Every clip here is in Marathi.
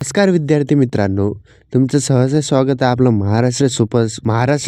नमस्कार विद्यार्थी मित्रांनो, तुमचं सहर्ष स्वागत आहे आपलं महाराष्ट्र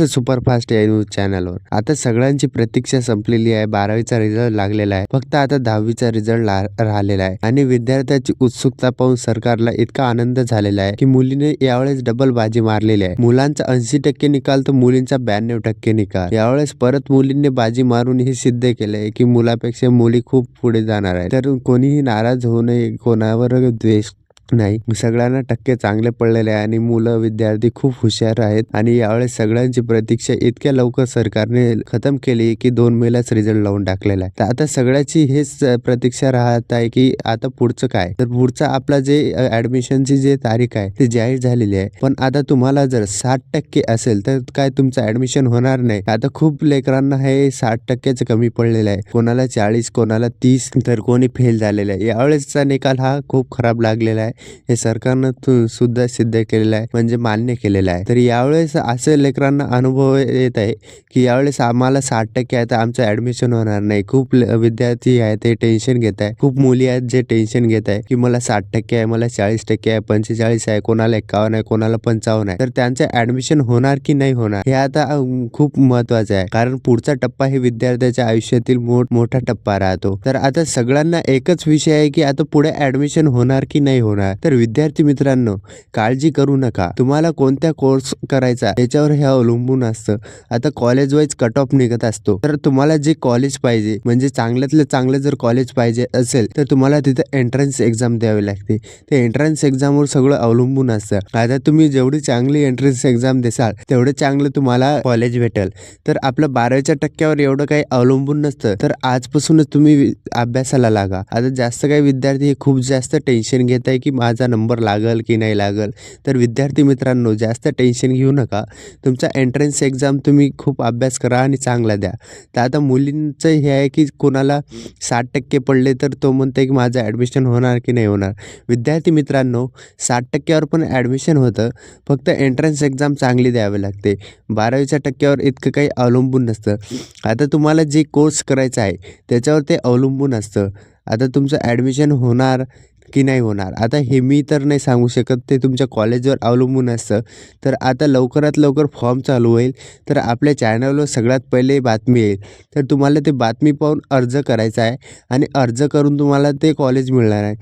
सुपरफास्ट या न्यूज चॅनलवर. आता सगळ्यांची प्रतीक्षा संपलेली आहे. 12वीचा रिझल्ट लागलेला आहे. फक्त आता 10वीचा रिझल्ट राहिलेला आहे आणि विद्यार्थ्याची उत्सुकता पाहून सरकारला इतका आनंद झालेला आहे की मुलीने यावेळेस डबल बाजी मारलेली आहे. मुलांचा 80% निकाल तर मुलींचा 92% निकाल. यावेळेस परत मुलींनी बाजी मारून हे सिद्ध केलंय की मुलापेक्षा मुली खूप पुढे जाणार आहे. तर कोणीही नाराज होऊ नये, कोणावर द्वेष नाही. सगळ्यांना टक्के चांगले पडलेले आहे आणि मुलं विद्यार्थी खूप हुशार आहेत आणि यावेळेस सगळ्यांची प्रतीक्षा इतक्या लवकर सरकारने खतम केली की 2 मेलाच रिझल्ट लावून टाकलेला आहे. तर आता सगळ्याची हेच प्रतीक्षा राहत आहे की आता पुढचं काय. तर पुढचा आपला जे ऍडमिशनची जे तारीख आहे ती जाहीर झालेली आहे. पण आता तुम्हाला जर 60% असेल तर काय तुमचं ऍडमिशन होणार नाही. आता खूप लेकरांना हे 60%च कमी पडलेलं आहे. कोणाला 40, कोणाला 30, तर कोणी फेल झालेलं आहे. यावेळेसचा निकाल हा खूप खराब लागलेला आहे. हे सरकारनं सुद्धा सिद्ध केलेलं आहे, म्हणजे मान्य केलेलं आहे. तर यावेळेस असं लेकरांना अनुभव येत आहे की यावेळेस आम्हाला 60% आहे तर आमचं ऍडमिशन होणार नाही. खूप विद्यार्थी आहेत ते टेन्शन घेत आहे. खूप मुली आहेत जे टेन्शन घेत आहे की मला 60% आहे, मला 40% आहे, 45 आहे, कोणाला 51 आहे, कोणाला 55 आहे. तर त्यांचं ऍडमिशन होणार की नाही होणार हे आता खूप महत्वाचं आहे. कारण पुढचा टप्पा हे विद्यार्थ्याच्या आयुष्यातील मोठा टप्पा राहतो. तर आता सगळ्यांना एकच विषय आहे की आता पुढे ऍडमिशन होणार की नाही होणार. तर विद्यार्थी मित्रांनो, काळजी करू नका. तुम्हाला कोणत्या कोर्स करायचा याच्यावर हे अवलंबून असतं. आता कॉलेज वाईज कट ऑफ निघत असतो. तर तुम्हाला जे कॉलेज पाहिजे, म्हणजे चांगल्यातले चांगले जर कॉलेज पाहिजे असेल तर तुम्हाला तिथे एंट्रन्स एक्झाम द्यावी लागते. ते एंट्रन्स एक्झामवर सगळं अवलंबून असतं. आता तुम्ही जेवढी चांगली एंट्रन्स एक्झाम देसाल तेवढे चांगलं तुम्हाला कॉलेज भेटेल. तर आपलं 12वीच्या टक्क्यावर एवढं काही अवलंबून नसतं. तर आजपासूनच तुम्ही अभ्यासाला लागा. आता जास्त काही विद्यार्थी हे खूप जास्त टेन्शन घेत आहे की माझा नंबर लागल की नाही लागल. तर विद्यार्थी मित्रांनो, जास्त टेन्शन घेऊ नका. तुमचा एंट्रन्स एक्झाम तुम्ही खूप अभ्यास करा आणि चांगला द्या. तर आता मुलींचं हे आहे की कोणाला 60% पडले तर तो म्हणते की माझं ॲडमिशन होणार की नाही होणार. विद्यार्थी मित्रांनो, 60%वर पण ॲडमिशन होतं. फक्त एंट्रन्स एक्झाम चांगली द्यावी लागते. 12वीच्या टक्क्यावर इतकं काही अवलंबून नसतं. आता तुम्हाला जे कोर्स करायचा आहे त्याच्यावर ते अवलंबून असतं. आता तुमचं ॲडमिशन होणार की नाही होणार, आता हे मी तर नाही सांगू शकत. ते तुमच्या कॉलेजवर अवलंबून असतं. तर आता लवकरात लवकर फॉर्म चालू होईल. तर आपल्या चॅनलवर सगळ्यात पहिले बातमी येईल. तर तुम्हाला ते बातमी पाहून अर्ज करायचा आहे आणि अर्ज करून तुम्हाला ते कॉलेज मिळणार आहे.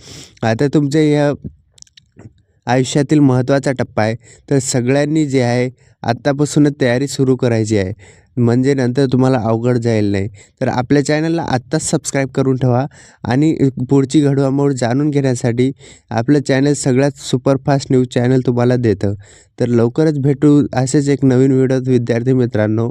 आता तुमच्या या आयुष्यातील महत्त्वाचा टप्पा आहे. तर सगळ्यांनी जे आहे आत्तापासूनच तयारी सुरू करायची आहे. म्हणजे नंतर तुम्हाला अवघड जाईल नाही. तर आपल्या चॅनलला आत्ताच सबस्क्राईब करून ठेवा आणि पुढची घडामोड जाणून घेण्यासाठी आपलं चॅनल सगळ्यात सुपरफास्ट न्यूज चॅनल तुम्हाला देतं. तर लवकरच भेटू असेच एक नवीन व्हिडिओत विद्यार्थी मित्रांनो.